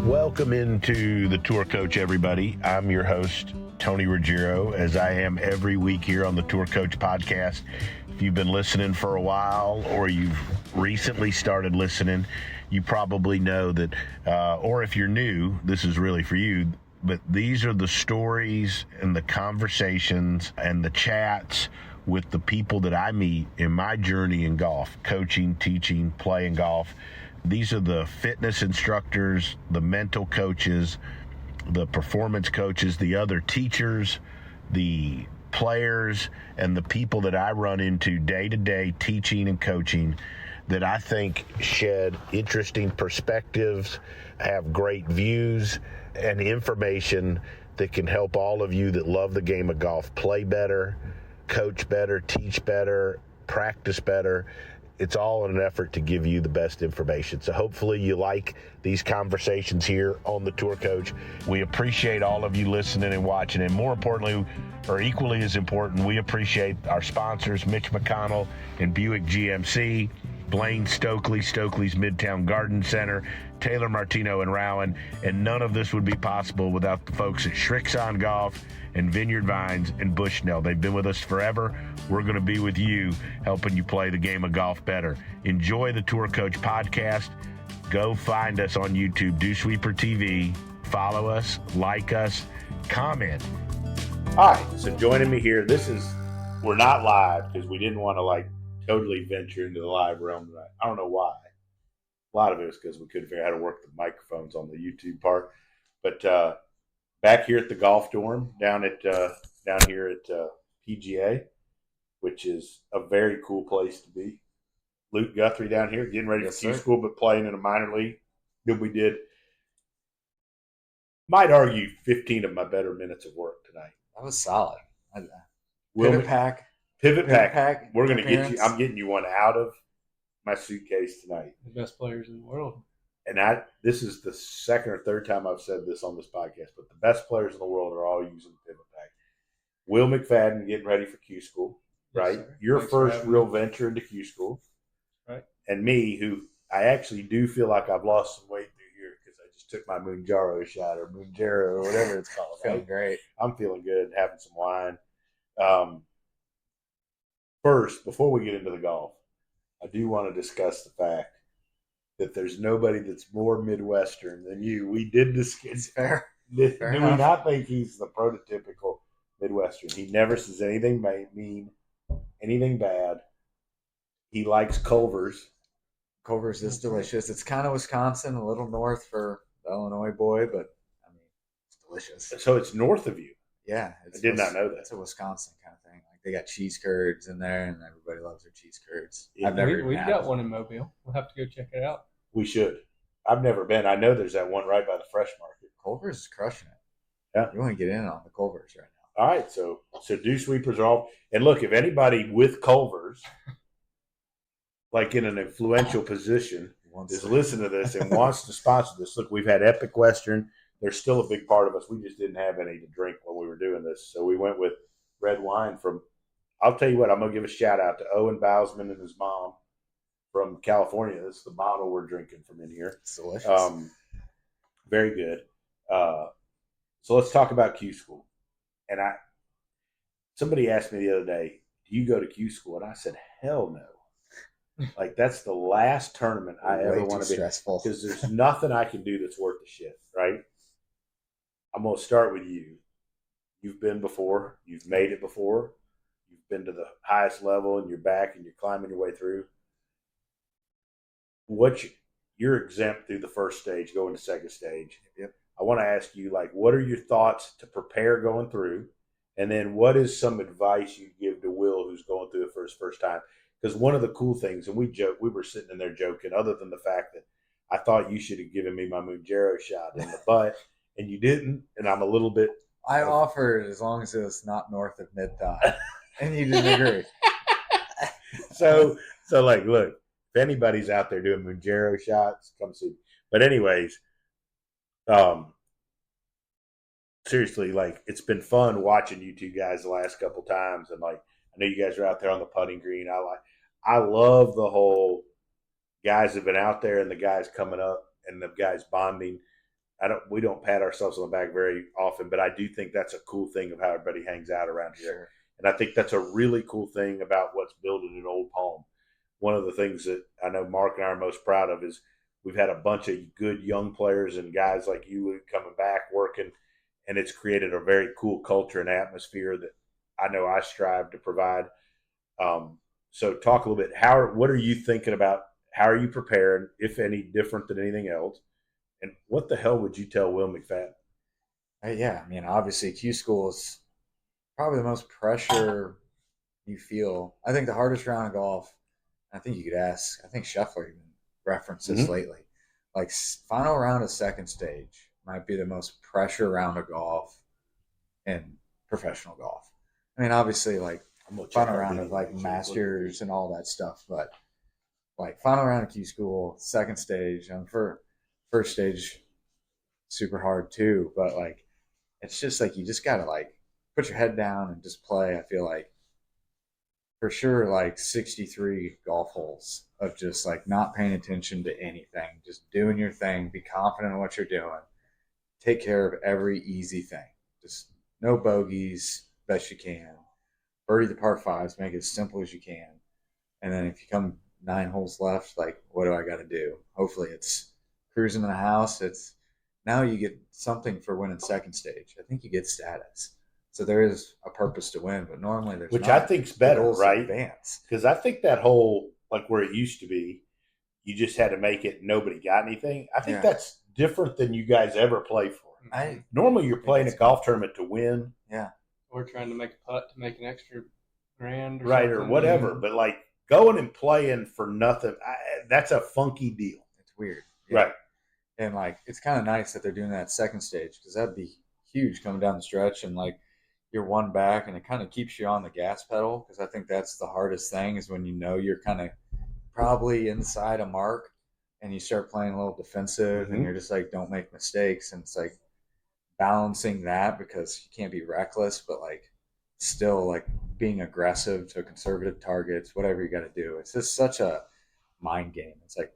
Welcome into the Tour Coach, everybody. I'm your host, Tony Ruggiero, as I am every week here on the Tour Coach podcast. If you've been listening for a while or you've recently started listening, you probably know that, or if you're new, this is really for you, but these are the stories and the conversations and the chats with the people that I meet in my journey in golf, coaching, teaching, playing golf. These are the fitness instructors, the mental coaches, the performance coaches, the other teachers, the players, and the people that I run into day to day teaching and coaching that I think shed interesting perspectives, have great views, and information that can help all of you that love the game of golf play better, coach better, teach better, practice better. It's all in an effort to give you the best information. So hopefully you like these conversations here on the Tour Coach. We appreciate all of you listening and watching. And more importantly, or equally as important, we appreciate our sponsors, Mitch McConnell and Buick GMC, Blaine Stokely, Stokely's Midtown Garden Center, Taylor Martino and Rowan. And none of this would be possible without the folks at Shrixon Golf and Vineyard Vines and Bushnell. They've been with us forever. We're going to be with you, helping you play the game of golf better. Enjoy the Tour Coach podcast. Go find us on YouTube, DewsweeperTV. Follow us, like us, comment. Hi, so joining me here, we're not live because we didn't want to totally venture into the live realm tonight. I don't know why. A lot of it was because we couldn't figure out how to work the microphones on the YouTube part. But back here at the golf dorm down here at PGA, which is a very cool place to be. Luke Guthrie down here getting ready for Q school, but playing in a minor league. Good, we did. Might argue 15 of my better minutes of work tonight. That was solid. Pivot pack. We're going to get you. I'm getting you one out of my suitcase tonight. The best players in the world. And this is the second or third time I've said this on this podcast, but the best players in the world are all using the pivot pack. Will McFadden getting ready for Q school, right? Yes, Your first real venture into Q school. Right. And me, who I actually do feel like I've lost some weight through here because I just took my Moonjaro shot or Moonjaro or whatever it's called. Feeling great. I'm feeling good, having some wine. First, before we get into the golf, I do want to discuss the fact that there's nobody that's more Midwestern than you. We did discuss. Fair. Do we not think he's the prototypical Midwestern? He never says anything mean, anything bad. He likes Culver's. Culver's is delicious. It's kind of Wisconsin, a little north for the Illinois boy, but I mean, it's delicious. So it's north of you. Yeah. I did not know that. It's a Wisconsin kind of thing. Like they got cheese curds in there, and everybody loves their cheese curds. Yeah, We've got one in Mobile. We'll have to go check it out. We should. I've never been. I know there's that one right by the Fresh Market. Culver's is crushing it. Yeah. You want to get in on the Culver's right now. All right. So Dew Sweepers are all. And look, if anybody with Culver's, like in an influential position, is listening to this and wants to sponsor this, look, we've had Epic Western. They're still a big part of us. We just didn't have any to drink when we were doing this. So we went with red wine from, I'll tell you what, I'm going to give a shout out to Owen Bousman and his mom from California. This is the bottle we're drinking from in here. It's delicious. Very good. So let's talk about Q school. And somebody asked me the other day, do you go to Q school? And I said, hell no. That's the last tournament I ever want to be. Stressful. Because there's nothing I can do that's worth the shit, right? I'm going to start with you. You've been before. You've made it before. You've been to the highest level and you're back and you're climbing your way through. You're exempt through the first stage, going to second stage. Yep. I want to ask you, what are your thoughts to prepare going through? And then what is some advice you give to Will who's going through it for his first time? Because one of the cool things, and we were sitting in there joking, other than the fact that I thought you should have given me my Moonjaro shot in the butt, and you didn't, and I'm a little bit. I offered as long as it was not north of mid-thigh, and you didn't agree. So look, if anybody's out there doing Moonjaro shots, come see me. But anyways, seriously, it's been fun watching you two guys the last couple times, and I know you guys are out there on the putting green. I love the whole guys have been out there and the guys coming up and the guys bonding. we don't pat ourselves on the back very often, but I do think that's a cool thing of how everybody hangs out around here. Sure. And I think that's a really cool thing about what's building in Old Palm. One of the things that I know Mark and I are most proud of is we've had a bunch of good young players and guys like you, Luke, coming back, working, and it's created a very cool culture and atmosphere that I know I strive to provide. So talk a little bit. What are you thinking about? How are you preparing, if any, different than anything else? And what the hell would you tell Will McFadden? Yeah, I mean, obviously, Q school is probably the most pressure you feel. I think the hardest round of golf. I think you could ask. I think Scheffler even referenced this lately. Like final round of second stage might be the most pressure round of golf in professional golf. I mean, obviously, like final round of like Masters and all that stuff, but like final round of Q school, second stage, and for first stage, super hard too. But like, it's just like you just gotta like put your head down and just play. I feel like for sure like 63 golf holes of just like not paying attention to anything, just doing your thing, be confident in what you're doing, take care of every easy thing, just no bogeys, best you can, birdie the par fives, make it as simple as you can, and then if you come 9 holes left, like what do I got to do? Hopefully it's cruising to the house. It's now you get something for winning second stage. I think you get status. So there is a purpose to win, but normally there's which not. I think's better, right? Advance. Because I think that whole like where it used to be, you just had to make it. Nobody got anything. I think that's different than you guys ever play for. Normally you're playing a golf tournament to win. Yeah. Or trying to make a putt to make an extra grand, or whatever. But like going and playing for nothing, that's a funky deal. It's weird, right? And like it's kind of nice that they're doing that second stage because that'd be huge coming down the stretch and like you're one back and it kind of keeps you on the gas pedal because I think that's the hardest thing is when you know you're kind of probably inside a mark and you start playing a little defensive and you're just like don't make mistakes and it's like balancing that because you can't be reckless but like still like being aggressive to conservative targets, whatever you got to do. It's just such a mind game. It's like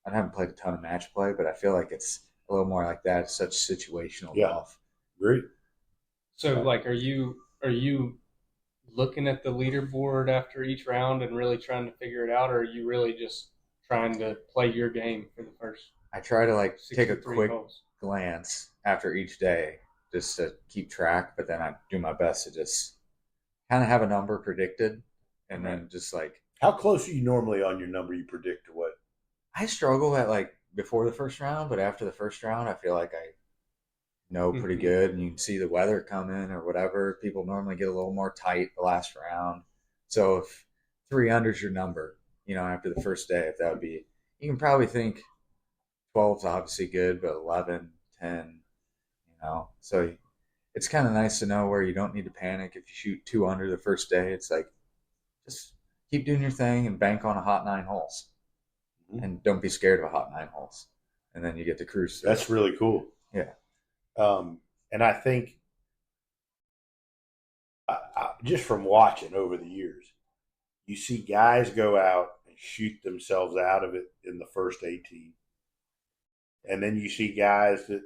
I haven't played a ton of match play, but I feel like it's a little more like that. It's such situational golf. Great. So, like, are you looking at the leaderboard after each round and really trying to figure it out, or are you really just trying to play your game for the first? I try to like take a quick holes. glance after each day just to keep track, but then I do my best to just kind of have a number predicted, and then just like. How close are you normally on your number you predict to what? I struggle at like before the first round, but after the first round, I feel like I know pretty good, and you can see the weather coming or whatever. People normally get a little more tight the last round. So if 3 under's your number, after the first day, if that would be, you can probably think 12 is obviously good, but 11, 10, So it's kind of nice to know where you don't need to panic if you shoot 2 under the first day. It's like just keep doing your thing and bank on a hot 9 holes. And don't be scared of a hot 9 holes. And then you get to cruise through. That's really cool. Yeah. And I think just from watching over the years, you see guys go out and shoot themselves out of it in the first 18. And then you see guys that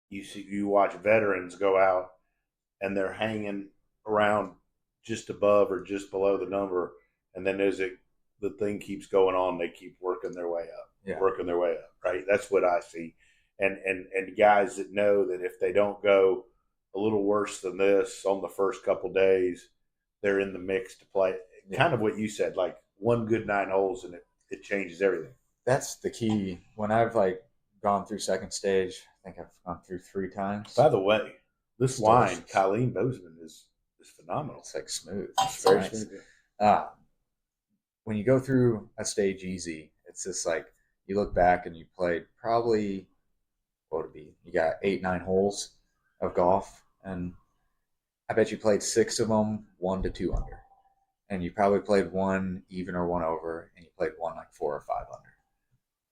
you watch veterans go out and they're hanging around just above or just below the number. And then the thing keeps going on, they keep working their way up, right? That's what I see. And guys that know that if they don't go a little worse than this on the first couple days, they're in the mix to play. Yeah. Kind of what you said, like one good 9 holes and it changes everything. That's the key. When I've like gone through second stage, I think I've gone through 3 times. By the way, this wine, Colleen Bozeman, is phenomenal. It's like smooth. It's very smooth. When you go through a stage easy, it's just like you look back and you played probably, what would it be? You got 8, 9 holes of golf, and I bet you played 6 of them 1 to 2 under, and you probably played 1 even or 1 over, and you played 1 like 4 or 5 under.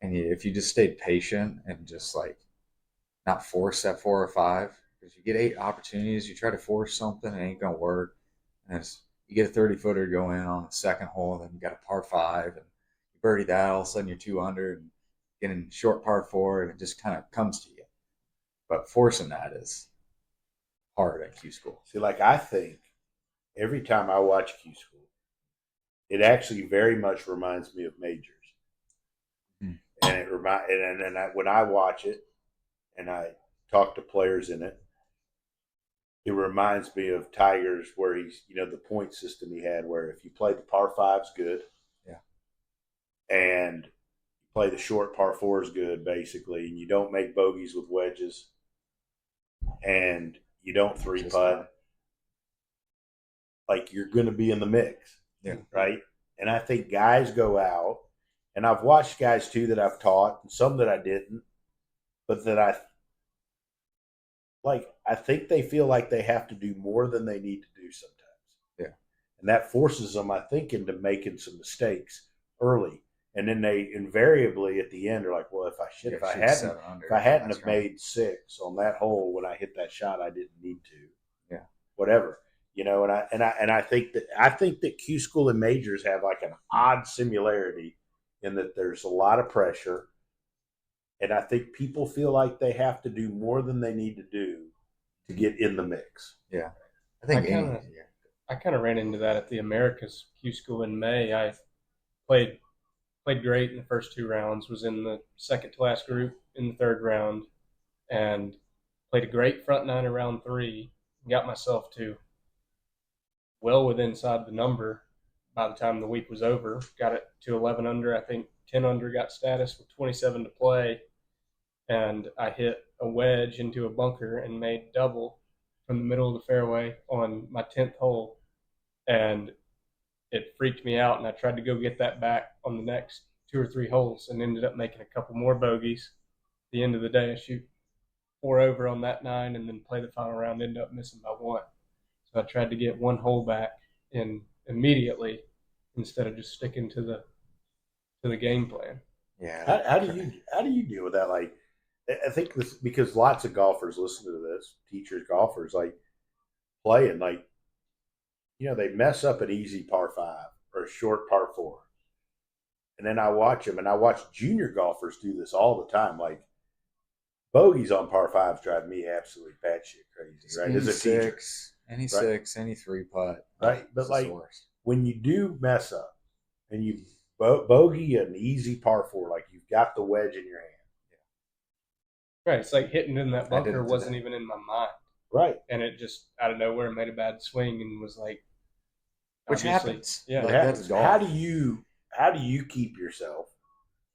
And if you just stayed patient and just like not force that 4 or 5, because you get 8 opportunities, you try to force something, it ain't gonna work, and you get a 30-footer go in on the second hole, then you got a par 5, and you birdie that, all of a sudden you're 2 under, and getting short par 4, and it just kind of comes to you. But forcing that is hard at Q school. See, like I think every time I watch Q school, it actually very much reminds me of majors. And when I watch it and I talk to players in it, it reminds me of Tigers, where he's, the point system he had, where if you play the par fives good, and you play the short par fours good, basically, and you don't make bogeys with wedges, and you don't three putt, like you're going to be in the mix, right? And I think guys go out, and I've watched guys too that I've taught, and some that I didn't, but that I think they feel like they have to do more than they need to do sometimes. Yeah. And that forces them, I think, into making some mistakes early. And then they invariably at the end are like, well, if I hadn't have made 6 on that hole when I hit that shot, I didn't need to. Yeah. Whatever. And I think that Q school and majors have like an odd similarity in that there's a lot of pressure. And I think people feel like they have to do more than they need to do to get in the mix. Yeah. I kind of ran into that at the Americas Q school in May. I played great in the first 2 rounds, was in the second to last group in the 3rd round, and played a great front 9 in round 3. Got myself to well within inside the number by the time the week was over. Got it to 11 under. I think 10 under got status with 27 to play. And I hit a wedge into a bunker and made double from the middle of the fairway on my 10th hole. And it freaked me out, and I tried to go get that back on the next 2 or 3 holes and ended up making a couple more bogeys. At the end of the day, I shoot 4 over on that 9 and then play the final round, end up missing by 1. So I tried to get 1 hole back in immediately instead of just sticking to the game plan. Yeah. How do you deal with that? Like, I think this, because lots of golfers listen to this, teachers, golfers, like playing, like, they mess up an easy par 5 or a short par 4. And then I watch them, and I watch junior golfers do this all the time. Like, bogeys on par 5s drive me absolutely batshit crazy, right? As a teacher. Any 6, any 3 putt. Right. But like, when you do mess up and you bogey an easy par 4, like you've got the wedge in your hand. Right. It's like hitting in that bunker wasn't even in my mind. Right. And it just out of nowhere made a bad swing and was like, which happens. Yeah. It happens. How do you keep yourself,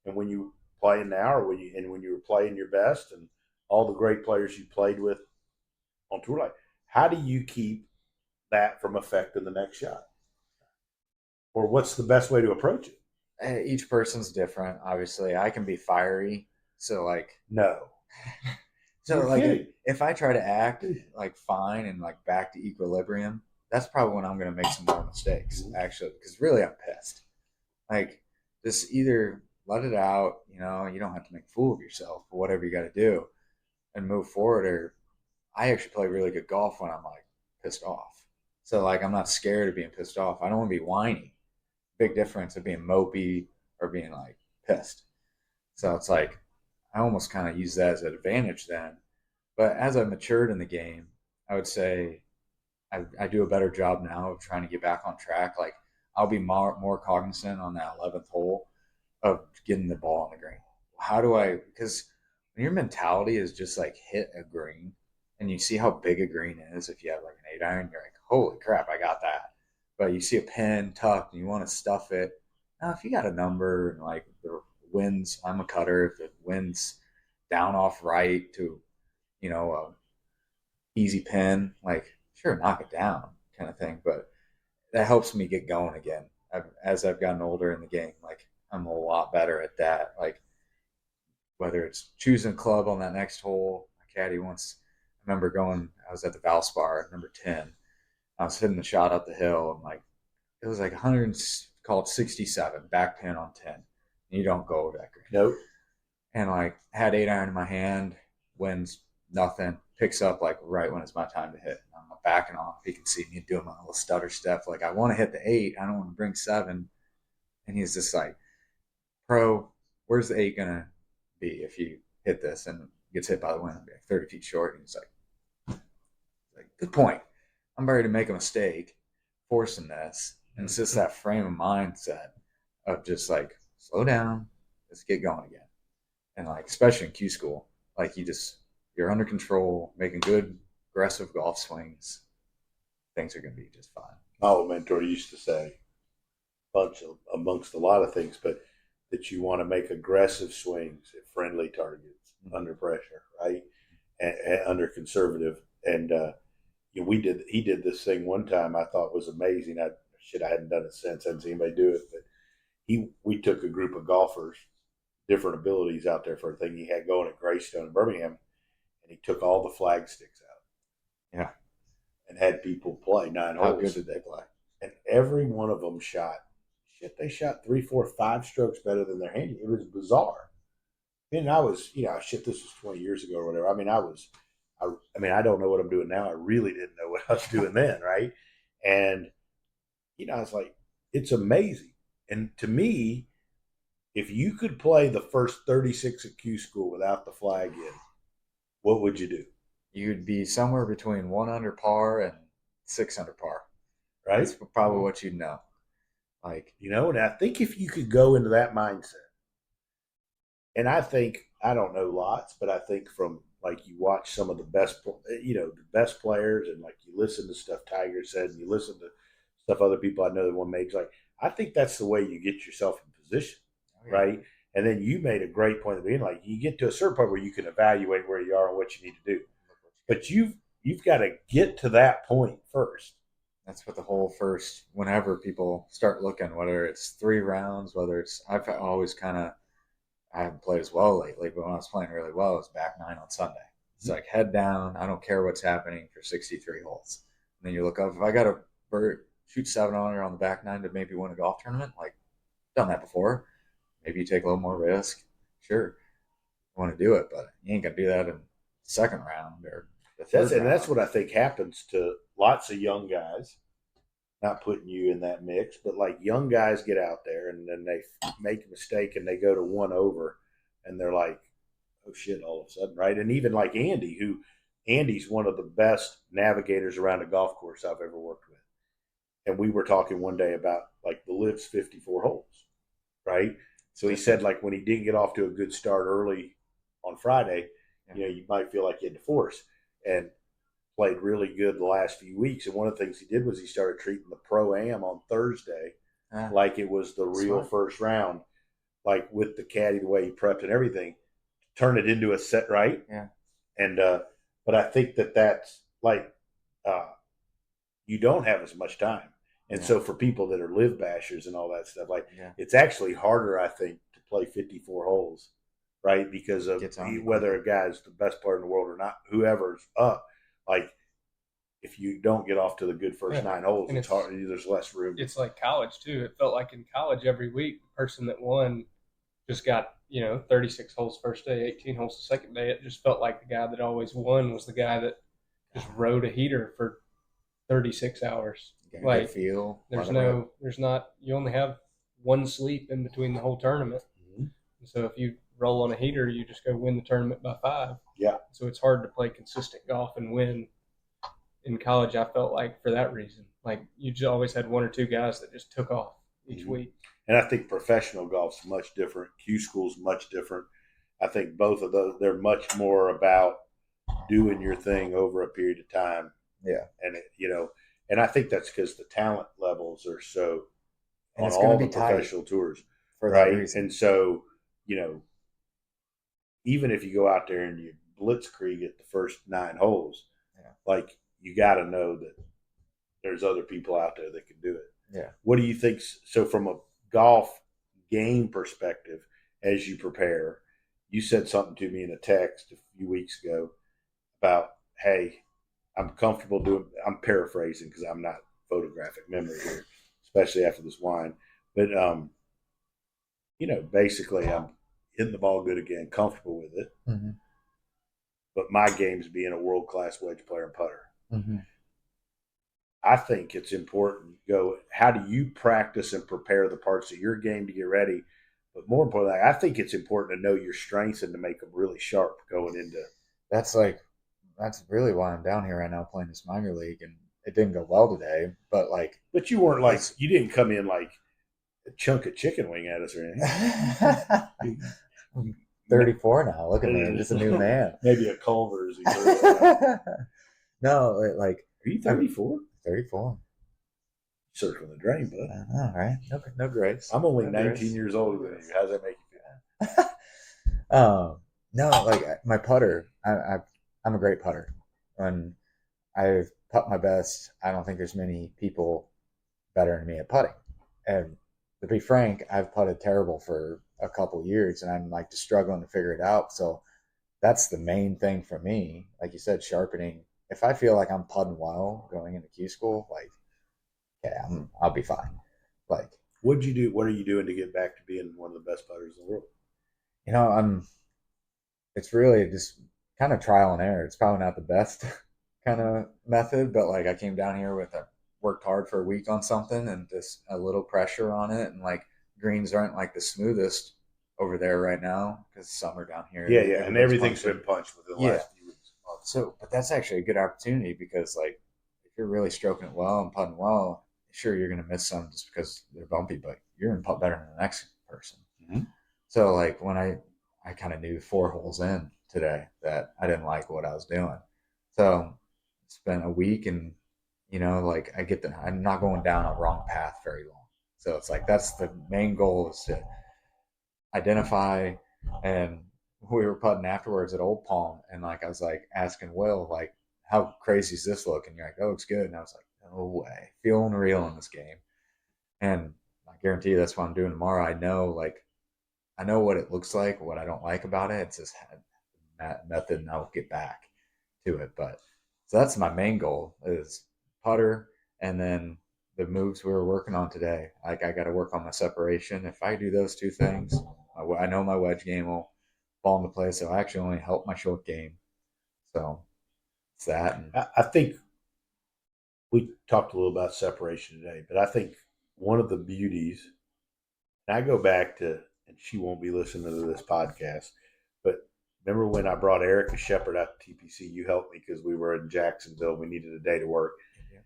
and when you play now, or when you were playing your best, and all the great players you played with on tour, like, how do you keep that from affecting the next shot? Or what's the best way to approach it? Each person's different. Obviously, I can be fiery. So like, no. So like, if I try to act like fine and like back to equilibrium, that's probably when I'm going to make some more mistakes, actually, because really I'm pissed. Like, just either let it out, you don't have to make a fool of yourself, but whatever you got to do and move forward. Or I actually play really good golf when I'm like pissed off. So like, I'm not scared of being pissed off. I don't want to be whiny. Big difference of being mopey or being like pissed. So it's like, I almost kind of use that as an advantage then. But as I've matured in the game, I would say I do a better job now of trying to get back on track. Like, I'll be more cognizant on that 11th hole of getting the ball on the green. Because when your mentality is just like hit a green, and you see how big a green is, if you have like an 8-iron, you're like, holy crap, I got that. But you see a pin tucked and you want to stuff it. Now, if you got a number and like the winds, I'm a cutter, if it winds down off right to, a easy pin, like, sure, knock it down kind of thing. But that helps me get going again. As I've gotten older in the game, like, I'm a lot better at that. Like, whether it's choosing a club on that next hole, my caddy once, I remember I was at the Valspar, number 10. I was hitting the shot up the hill, and like, it was like 100, called 67, back pin on 10. And you don't go over that green. Nope. And like, had 8-iron in my hand, wins nothing, picks up like right when it's my time to hit. I'm backing off. He can see me doing my little stutter step. Like, I want to hit the 8. I don't want to bring 7. And he's just like, pro, where's the 8 gonna be if you hit this and gets hit by the wind, be like 30 feet short. And he's like, good point. I'm ready to make a mistake forcing this. And it's just that frame of mindset of just like, slow down, let's get going again. And like, especially in Q school, like you're under control, making good aggressive golf swings. Things are going to be just fine. My old mentor used to say, amongst a lot of things, but that you want to make aggressive swings at friendly targets under pressure, right? And under conservative. And he did this thing one time I thought was amazing. I hadn't done it since. I hadn't seen anybody do it, but we took a group of golfers, different abilities out there for a thing he had going at Greystone in Birmingham, and he took all the flag sticks out. Yeah. And had people play 9 holes. How good did they play? And every one of them they shot 3, 4, 5 strokes better than their hand. It was bizarre. And I was, this was 20 years ago or whatever. I mean, I don't know what I'm doing now. I really didn't know what I was doing then, right? And, I was like, it's amazing. And to me, if you could play the first 36 at Q school without the flag in, what would you do? You'd be somewhere between 1 under par and 6 under par. Right? That's probably what you'd know. Like, and I think if you could go into that mindset, and I don't know lots, but I think from like you watch some of the best players, and like you listen to stuff Tiger said, and you listen to stuff other people I know that won majors. Like, I think that's the way you get yourself in position, right? And then you made a great point of being like, you get to a certain point where you can evaluate where you are and what you need to do, but you've got to get to that point first. That's what the whole first, whenever people start looking, whether it's 3 rounds, whether it's, I haven't played as well lately, but when I was playing really well, it was back 9 on Sunday. It's like head down. I don't care what's happening for 63 holes. And then you look up, if I got to shoot 7 under on the back 9 to maybe win a golf tournament, like, done that before. Maybe you take a little more risk. Sure, you want to do it, but you ain't gonna do that in the second round or the third round. That's what I think happens to lots of young guys. Not putting you in that mix, but like young guys get out there and then they make a mistake and they go to 1 over, and they're like, "Oh shit!" All of a sudden, right? And even like Andy's one of the best navigators around a golf course I've ever worked with. And we were talking one day about like the Liv's 54 holes, right? So he said like when he didn't get off to a good start early on Friday, you might feel like you had to force, and played really good the last few weeks. And one of the things he did was he started treating the Pro-Am on Thursday like it was the real first round, like with the caddy, the way he prepped and everything, turn it into a set, right? Yeah. And but I think that's like you don't have as much time. And so for people that are live bashers and all that stuff, like it's actually harder, I think, to play 54 holes, right? Because of whether a guy's the best player in the world or not, whoever's up. Like, if you don't get off to the good first 9 holes, it's hard. There's less room. It's like college too. It felt like in college every week, the person that won just got 36 holes first day, 18 holes the second day. It just felt like the guy that always won was the guy that just rode a heater for 36 hours. Like, feel. You only have 1 sleep in between the whole tournament. Mm-hmm. So if you roll on a heater, you just go win the tournament by 5. Yeah. So it's hard to play consistent golf and win. In college, I felt like for that reason, like you just always had 1 or 2 guys that just took off each week. And I think professional golf's much different. Q school's much different. I think both of those, they're much more about doing your thing over a period of time. Yeah. And and I think that's because the talent levels are so and on all the professional tours, for that reason. And so, even if you go out there and you blitzkrieg at the first 9 holes, like you got to know that there's other people out there that can do it. Yeah. What do you think? So from a golf game perspective, as you prepare, you said something to me in a text a few weeks ago about, hey, I'm comfortable I'm paraphrasing because I'm not photographic memory here, especially after this wine. But, basically I'm hitting the ball good again, comfortable with it. Mm-hmm. But my game's being a world-class wedge player and putter. Mm-hmm. I think it's important. How do you practice and prepare the parts of your game to get ready? But more importantly, I think it's important to know your strengths and to make them really sharp going into. That's really why I'm down here right now playing this minor league, and it didn't go well today. But like, But you weren't like you didn't come in like a chunk of chicken wing at us or anything. I'm 34 now. Look at me, I'm just a new man. Maybe a Culver's. No, like, are you 34? 34. Circling the drain, bud. I know, right? No grace. I'm only no 19 grace. years older than you. How's that make you feel? No, like my putter, I'm a great putter. When I putt my best, I don't think there's many people better than me at putting. And to be frank, I've putted terrible for a couple years, and I'm like just struggling to figure it out. So that's the main thing for me. Like you said, sharpening. If I feel like I'm putting well going into Q school, like, yeah, I'll be fine. Like, what'd you do? What are you doing to get back to being one of the best putters in the world? You know, it's really just kind of trial and error. It's probably not the best kind of method, but like I came down here worked hard for a week on something and just a little pressure on it, and like greens aren't like the smoothest over there right now because summer down here. Yeah, and everything's been punched within the last few weeks. So, but that's actually a good opportunity because like if you're really stroking it well and putting well, sure you're gonna miss some just because they're bumpy, but you're gonna putt better than the next person. Mm-hmm. So like when I kind of knew 4 holes in today that I didn't like what I was doing. So it's been a week, and like I'm not going down a wrong path very long. So it's like that's the main goal is to identify. And we were putting afterwards at Old Palm, and like I was like asking Will like, how crazy is this look? And you're like, oh, it's good. And I was like, no way, feeling real in this game. And I guarantee you that's what I'm doing tomorrow. I know what it looks like, what I don't like about it. It's just that method, and I'll get back to it. But so that's my main goal is putter, and then the moves we were working on today. Like I got to work on my separation. If I do those 2 things, I know my wedge game will fall into place. So I actually only help my short game. So it's that. And I think we talked a little about separation today, but I think one of the beauties, and I go back to, and she won't be listening to this podcast, but remember when I brought Erica Shepard out to TPC, you helped me because we were in Jacksonville. We needed a day to work. Yeah.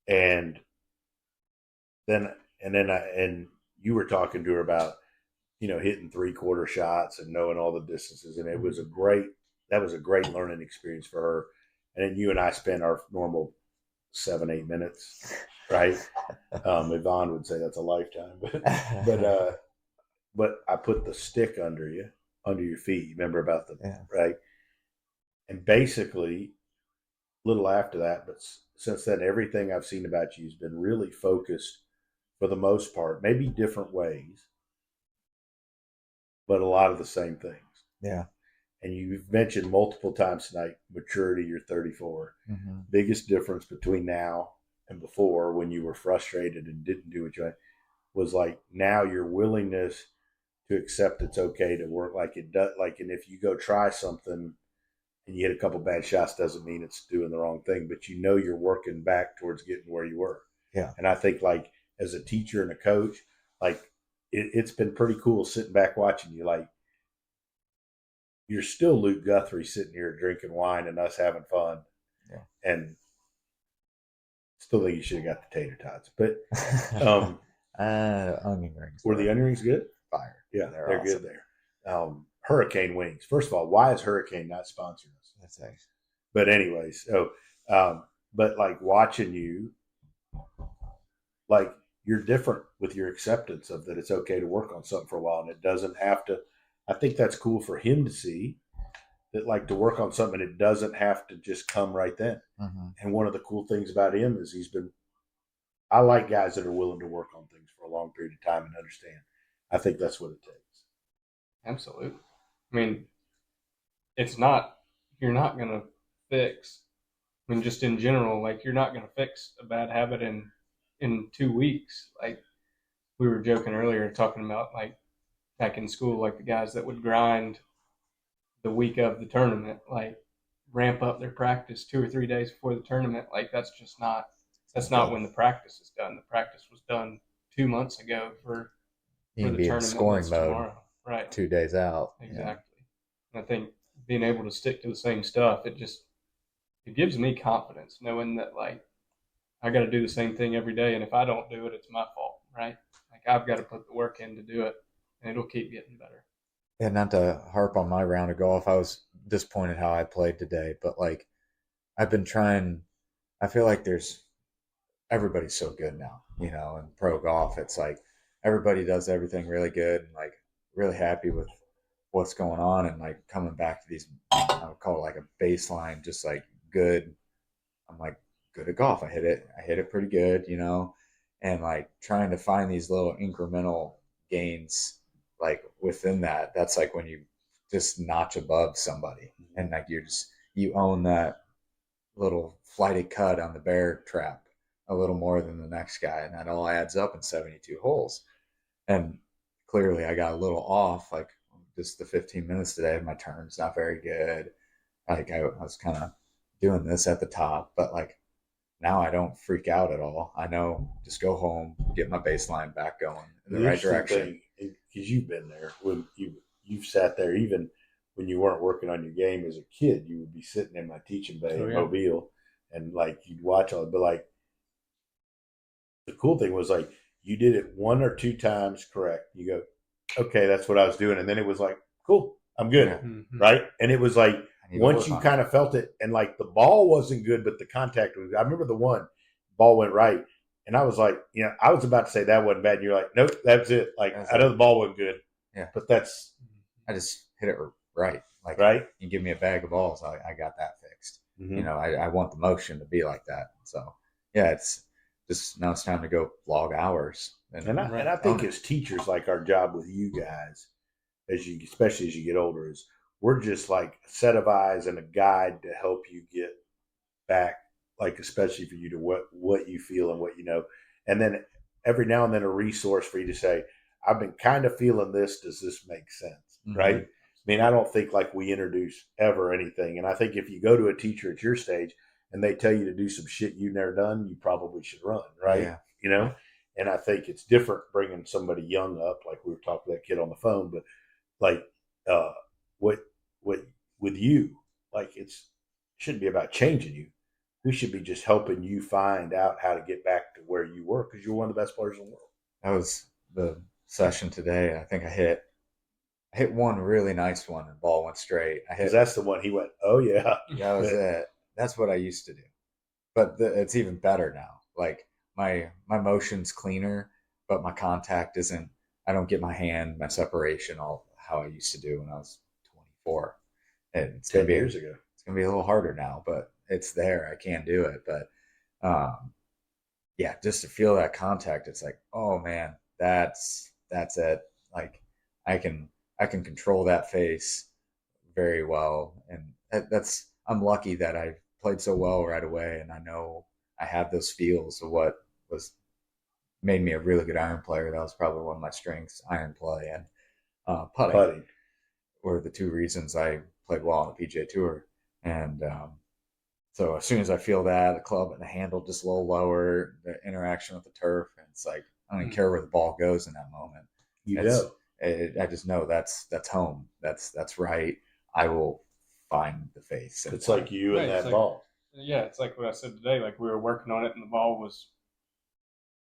And then you were talking to her about, hitting 3/4 shots and knowing all the distances. And that was a great learning experience for her. And then you and I spent our normal 7-8 minutes, right? Yvonne would say that's a lifetime, but I put the stick under your feet. Remember about right? And basically, a little after that, but since then, everything I've seen about you has been really focused for the most part, maybe different ways, but a lot of the same things. Yeah. And you've mentioned multiple times tonight, maturity, you're 34. Mm-hmm. Biggest difference between now and before when you were frustrated and didn't do what you had was like now your willingness to accept it's okay to work like it does. Like, and if you go try something and you hit a couple bad shots, doesn't mean it's doing the wrong thing, but you're working back towards getting where you were. Yeah. And I think like as a teacher and a coach, like it's been pretty cool sitting back watching you. Like you're still Luke Guthrie sitting here drinking wine and us having fun. Yeah. And still think you should have got the tater tots, but onion rings. Were the onion rings good? Fire. Yeah, they're awesome. Good there. Hurricane Wings. First of all, why is Hurricane not sponsoring us? That's nice. But anyways, but like watching you, like you're different with your acceptance of that it's okay to work on something for a while and it doesn't have to. I think that's cool for him to see that, like to work on something, it doesn't have to just come right then. Mm-hmm. And one of the cool things about him is I like guys that are willing to work on things for a long period of time and understand. I think that's what it takes. Absolutely. I mean, you're not going to fix, I mean, just in general, like you're not going to fix a bad habit in 2 weeks. Like we were joking earlier, talking about like back in school, like the guys that would grind the week of the tournament, like ramp up their practice 2 or 3 days before the tournament. Like that's not when the practice is done. The practice was done 2 months ago for You for can the be in tournament scoring that's mode tomorrow. Right. 2 days out. Exactly. And I think being able to stick to the same stuff, it gives me confidence knowing that like I got to do the same thing every day, and if I don't do it, it's my fault, right? Like I've got to put the work in to do it, and it'll keep getting better. And not to harp on my round of golf, I was disappointed how I played today, but like I've been trying. I feel like there's everybody's so good now, in pro golf. It's like everybody does everything really good and like really happy with what's going on and like coming back to these, I would call it like a baseline, just like good. I'm like good at golf. I hit it pretty good, and like trying to find these little incremental gains like within that. That's like when you just notch above somebody and like you own that little flighted cut on the bear trap a little more than the next guy, and that all adds up in 72 holes. And clearly, I got a little off. Like just the 15 minutes today, my turn's not very good. Like I was kind of doing this at the top, but like now I don't freak out at all. I know just go home, get my baseline back going in the right direction. Because you've been there when you've sat there even when you weren't working on your game as a kid. You would be sitting in my teaching bay in Mobile, and like you'd watch all. But like the cool thing was like you did it 1 or 2 times correct. You go, okay, that's what I was doing, and then it was like, cool, I'm good, right? And it was like once you kind of felt it, and like the ball wasn't good, but the contact was. I remember the one ball went right, and I was like, I was about to say that wasn't bad, and you're like, nope, that's it. Like I know the ball wasn't good, but I just hit it right. Like right. You give me a bag of balls, I got that fixed. I want the motion to be like that. So yeah, it's just now it's time to go log hours. And I think as teachers, like our job with you guys, especially as you get older, is we're just like a set of eyes and a guide to help you get back, like especially for you to what you feel and what you know. And then every now and then a resource for you to say, I've been kind of feeling this. Does this make sense? Right? I mean, I don't think like we introduce ever anything. And I think if you go to a teacher at your stage and they tell you to do some shit you've never done, you probably should run, right? Yeah. And I think it's different bringing somebody young up, like we were talking to that kid on the phone, but like what with you, like shouldn't be about changing you. We should be just helping you find out how to get back to where you were, because you're one of the best players in the world. That was the session today. I think I hit one really nice one and the ball went straight. Because that's the one he went, oh yeah. That was it. That's what I used to do. But it's even better now. Like my motion's cleaner, but my contact isn't, I don't get my separation all how I used to do when I was 24. And it's 10 years ago. It's going to be a little harder now, but it's there. I can do it. But yeah, just to feel that contact, it's like, oh man, that's it. Like I can control that face very well, and I'm lucky that I played so well right away, and I know I have those feels of what was made me a really good iron player. That was probably one of my strengths, iron play and putting were the 2 reasons I played well on the PGA Tour. And so as soon as I feel that, the club and the handle just a little lower, the interaction with the turf, and it's like I don't even care where the ball goes in that moment. I just know that's home. That's right. I will find the face. It's like you and that ball. Yeah, it's like what I said today. Like we were working on it, and the ball was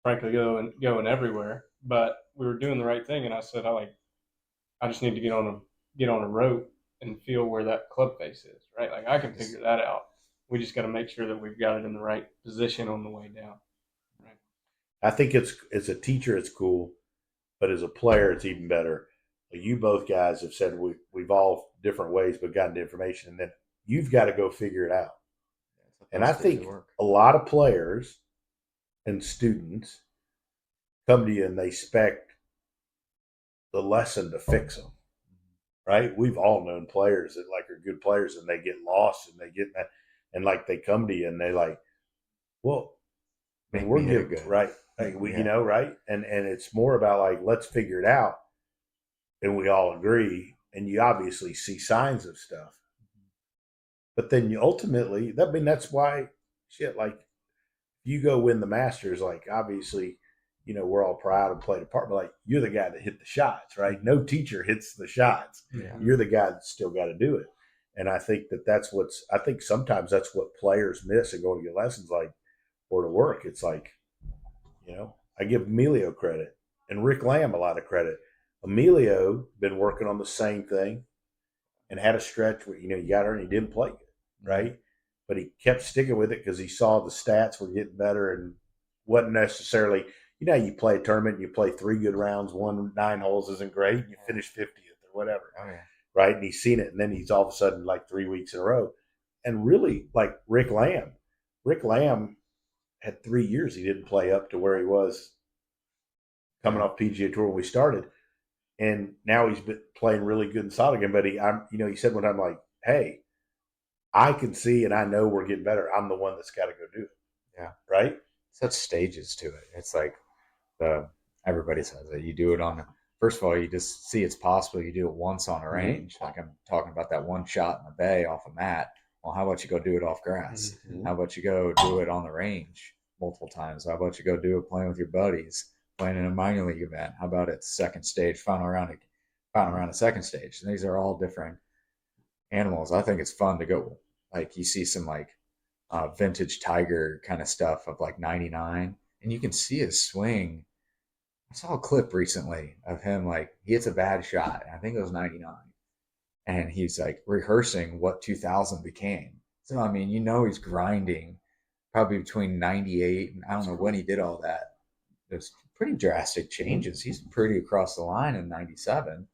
frankly going everywhere, but we were doing the right thing. And I said, I just need to get on a rope and feel where that club face is, right? Like I can figure that out. We just got to make sure that we've got it in the right position on the way down. Right. I think as a teacher, it's cool, but as a player, it's even better. Like you both guys have said we've all different ways, but gotten the information, and then you've got to go figure it out. And I think a lot of players and students come to you and they expect the lesson to fix them. Right? We've all known players that like are good players and they get lost and they get that, and like they come to you and they like, well, we're good, right? Like right? And it's more about like let's figure it out, and we all agree, and you obviously see signs of stuff, but then you ultimately, that's why shit. Like you go win the Masters, like obviously, we're all proud and played a part, but like you're the guy that hit the shots, right? No teacher hits the shots. Yeah. You're the guy that's still got to do it. And I think I think sometimes that's what players miss and going to get lessons like or to work. It's like, I give Emilio credit and Rick Lamb a lot of credit. Emilio been working on the same thing and had a stretch where, you got hurt and he didn't play good, right? But he kept sticking with it because he saw the stats were getting better and wasn't necessarily, you play a tournament, and you play 3 good rounds, 9 holes isn't great, and you finish 50th or whatever, right? And he's seen it, and then he's all of a sudden like 3 weeks in a row. And really, like Rick Lamb had 3 years he didn't play up to where he was coming off PGA Tour when we started. And now he's been playing really good and solid again. But he said one time, like, hey, I can see and I know we're getting better. I'm the one that's got to go do it. Yeah. Right? Such stages to it. It's like everybody says it. You do it first of all, you just see it's possible. You do it once on a range. Like I'm talking about that one shot in the bay off a mat. Well, how about you go do it off grass? Mm-hmm. How about you go do it on the range multiple times? How about you go do it playing with your buddies, playing in a minor league event? How about at second stage, final round of second stage? And these are all different animals. I think it's fun to go, like you see some like vintage Tiger kind of stuff of like 99, and you can see his swing. I saw a clip recently of him, like he hits a bad shot. I think it was 99. And he's like rehearsing what 2000 became. So, I mean, he's grinding probably between 98 and I don't know when he did all that. There's pretty drastic changes. He's pretty across the line in 97.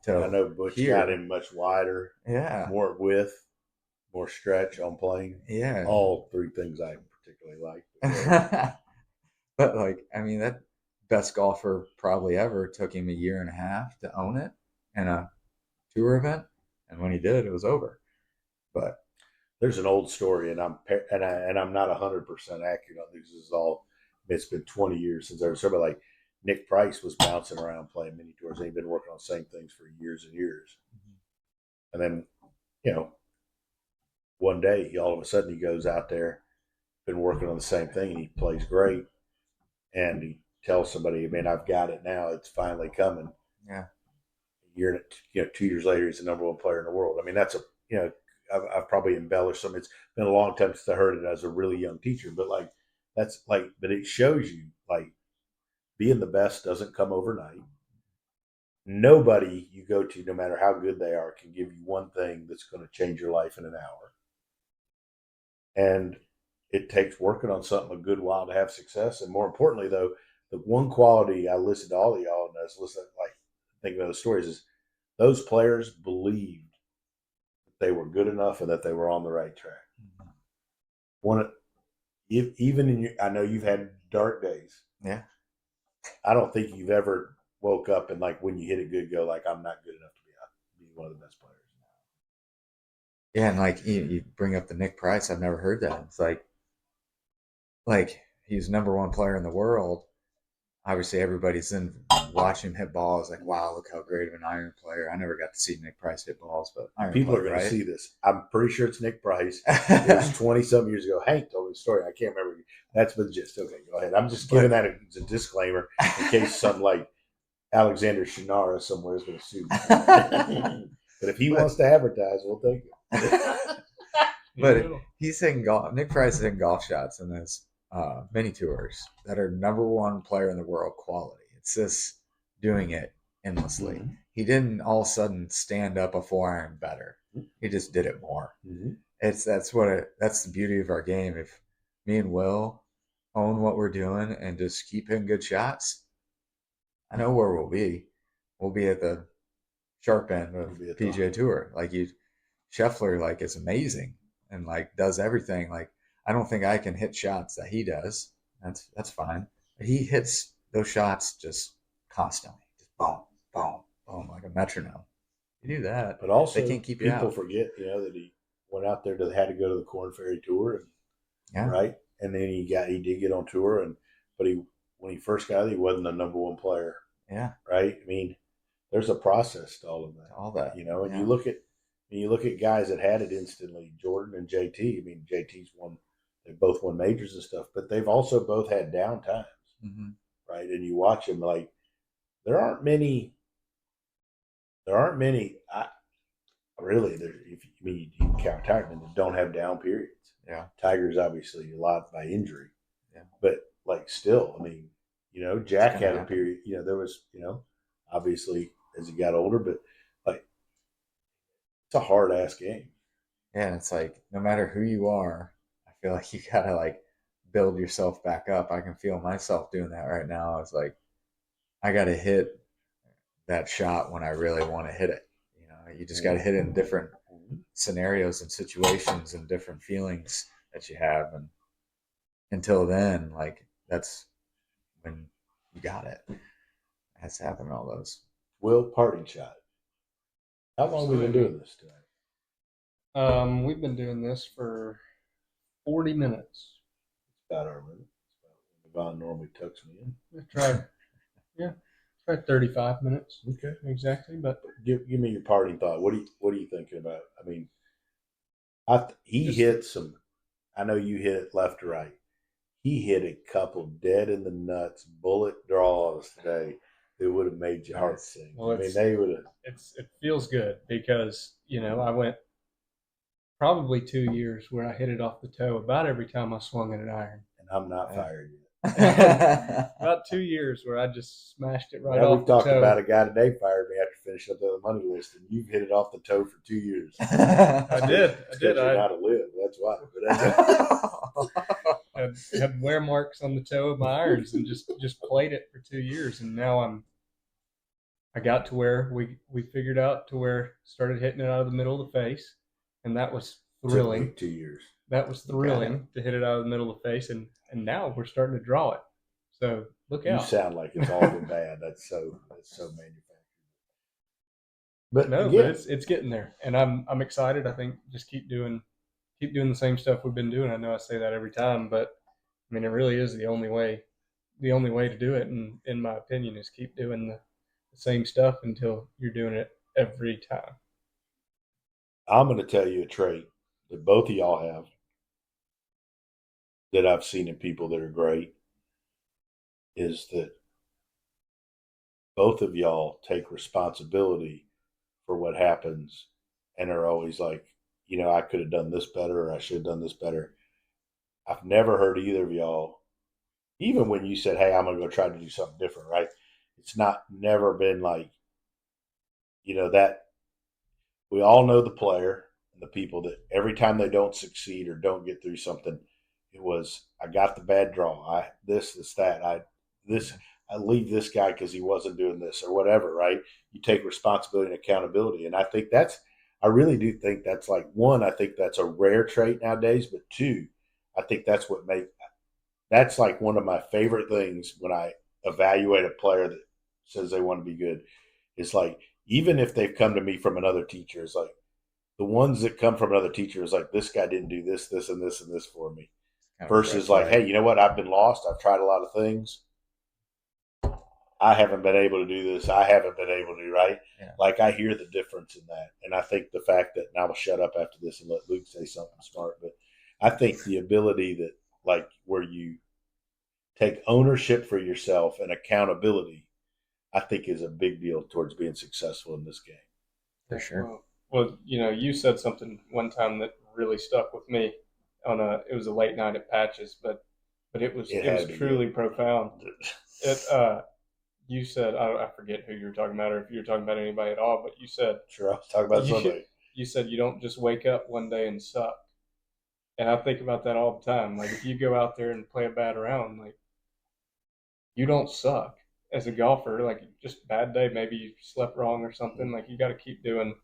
I know Butch got him much wider. Yeah. More width, more stretch on playing. Yeah. All 3 things I particularly like. But like, I mean, that best golfer probably ever took him 1.5 years to own it in a tour event, and when he did, it was over. But there's an old story, and I'm not 100% accurate on this. This is all. It's been 20 years since I was but like Nick Price was bouncing around playing mini tours, and he'd been working on the same things for years and years. Mm-hmm. And then, one day, all of a sudden, he goes out there, been working on the same thing, and he plays great, and he tells somebody, "Man, I've got it now. It's finally coming." Yeah. 2 years later, he's the number 1 player in the world. I mean, that's I've probably embellished some. It's been a long time since I heard it as a really young teacher, but like but it shows you like being the best doesn't come overnight. Nobody you go to, no matter how good they are, can give you one thing that's going to change your life in an hour. And it takes working on something a good while to have success. And more importantly, though, the one quality I listened to all of y'all and I was listening, like thinking about the stories, is those players believed that they were good enough and that they were on the right track. I know you've had dark days. Yeah. I don't think you've ever woke up and like when you hit a good go, like I'm not good enough to be one of the best players. Yeah, and like you bring up the Nick Price, I've never heard that. It's like he's number 1 player in the world. Obviously, everybody's in watching him hit balls. Like, wow, look how great of an iron player. I never got to see Nick Price hit balls, but people are going to see this. I'm pretty sure it's Nick Price. It was 20-something years ago. Hank told me the story. I can't remember. That's the gist. Okay, go ahead. I'm just giving that as a disclaimer in case some like Alexander Shinara somewhere is going to sue me. But if he wants to advertise, we'll take it. But he's hitting golf. Nick Price is hitting golf shots in his mini tours that are number 1 player in the world quality. It's just doing it endlessly. Mm-hmm. He didn't all of a sudden stand up a 4-iron better. He just did it more. Mm-hmm. That's the beauty of our game. If me and Will own what we're doing and just keep hitting good shots, I know where we'll be. We'll be at the sharp end of the PGA Tour. Like Scheffler, like is amazing and like does everything. Like I don't think I can hit shots that he does. That's fine. But he hits those shots just constantly, just boom, boom, boom, like a metronome. You do that, but also they can't keep you people out. Forget, that he went out there had to go to the Corn Ferry Tour, right? And then he did get on tour, but when he first got it, he wasn't the number 1 player. Yeah, right. I mean, there's a process to all of that. And you look at guys that had it instantly, Jordan and JT. I mean, JT's they both won majors and stuff, but they've also both had down times, right? And you watch them, like, there aren't many. Really, you can count Tigerman that don't have down periods. Yeah. Tiger's obviously a lot by injury. Yeah. But, like, still, I mean, Jack had a happen. period, there was, obviously as he got older, but, like, it's a hard ass game. Yeah, and it's like no matter who you are, I feel like you gotta like build yourself back up. I can feel myself doing that right now. It's like I gotta hit that shot when I really want to hit it. You just gotta hit it in different scenarios and situations and different feelings that you have. And until then, like that's when you got it. It has to happen in all those. Will, parting shot. How long have we been doing this tonight? We've been doing this for 40 minutes. It's about our minute. It's about when Yvonne normally tucks me in. Try 35 minutes. Okay. Exactly, but Give me your parting thought. What are you thinking about? I mean, he hit some. I know you hit it left to right. He hit a couple dead in the nuts bullet draws today that would have made your heart sing. Well, they would have. It feels good because I went probably 2 years where I hit it off the toe about every time I swung at an iron. And I'm not fired yet. About 2 years where I just smashed it right now off we've talked the toe. about a guy today fired me after finishing up the money list, and you've hit it off the toe for 2 years. I did. You're not a live. That's why. Had wear marks on the toe of my irons and just played it for 2 years, and now I got to where we figured out to where started hitting it out of the middle of the face, and that was thrilling. 2 years. That was thrilling to hit it out of the middle of the face, and now we're starting to draw it. So look out. You sound like it's all been bad. That's so manufactured. But no, again, but it's getting there, and I'm excited. I think just keep doing the same stuff we've been doing. I know I say that every time, but I mean it really is the only way. The only way to do it, in my opinion, is keep doing the same stuff until you're doing it every time. I'm going to tell you a trait that both of y'all have that I've seen in people that are great is that both of y'all take responsibility for what happens and are always like, I could have done this better or I should have done this better. I've never heard either of y'all, even when you said, hey, I'm going to go try to do something different, right? It's never been like, that we all know the player and the people that every time they don't succeed or don't get through something, it was, I got the bad draw. I leave this guy because he wasn't doing this or whatever, right? You take responsibility and accountability. And I think I really do think that's like, one, I think that's a rare trait nowadays, but two, I think that's like one of my favorite things when I evaluate a player that says they want to be good. It's like, even if they've come to me from another teacher, it's like the ones that come from another teacher is like, this guy didn't do this, this, and this, and this for me. Versus like, hey, you know what? I've been lost. I've tried a lot of things. I haven't been able to do this. I haven't been able to, right? Yeah. Like, I hear the difference in that. And I think the fact that, and I will shut up after this and let Luke say something smart, but I think the ability that, like, where you take ownership for yourself and accountability, I think is a big deal towards being successful in this game. For sure. Well, you said something one time that really stuck with me. It was a late night at Patches, but it was truly profound. You said, I forget who you were talking about or if you were talking about anybody at all, but you said, sure, I was talking about somebody. You said you don't just wake up one day and suck. And I think about that all the time. Like, if you go out there and play a bad round, like, you don't suck as a golfer. Like, just bad day, maybe you slept wrong or something. Like, you got to keep doing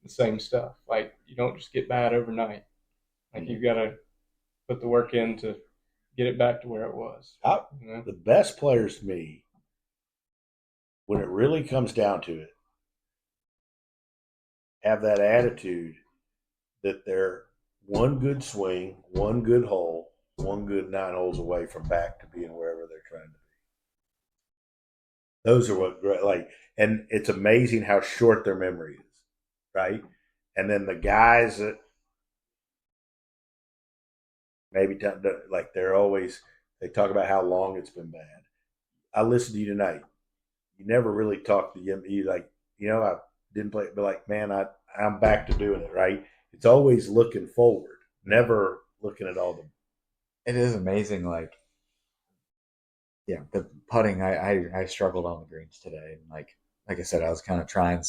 the same stuff. Like, you don't just get bad overnight. Like, you've got to put the work in to get it back to where it was. The best players to me, when it really comes down to it, have that attitude that they're one good swing, one good hole, one good 9 holes away from back to being wherever they're trying to be. Those are what, like, and it's amazing how short their memory is, right? And then the guys that maybe, like, they talk about how long it's been bad. I listened to you tonight. You never really talked to you like, I didn't play, but like, man, I'm back to doing it, right? It's always looking forward, never looking at all the. It is amazing. Like, yeah, the putting, I struggled on the greens today. And like I said, I was kind of trying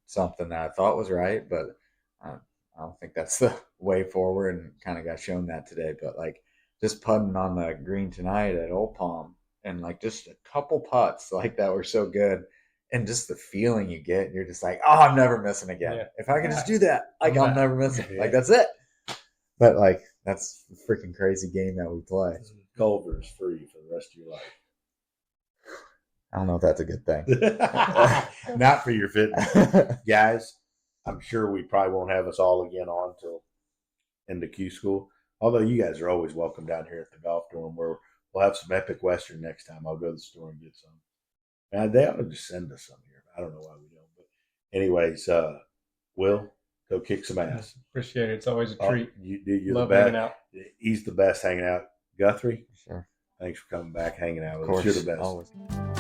something that I thought was right, but I don't think that's the way forward, and kind of got shown that today. But like just putting on the green tonight at Old Palm, and like just a couple putts like that were so good. And just the feeling you get, you're just like, oh, I'm never missing again. Yeah. If I can just do that, like I'm never missing. Yeah. Like that's it. But like that's a freaking crazy game that we play. Culver's free for the rest of your life. I don't know if that's a good thing. Not for your fitness. Guys, I'm sure we probably won't have us all again on till into Q school. Although you guys are always welcome down here at the golf dorm, where we'll have some Epic Western next time. I'll go to the store and get some. And they ought to just send us some here. I don't know why we don't. But anyways, Will, go kick some ass. Appreciate it. It's always a treat. You're Love the best. hanging out. He's the best hanging out. Guthrie, Sure. thanks for coming back, hanging out Of with us. course. You're the best. Always.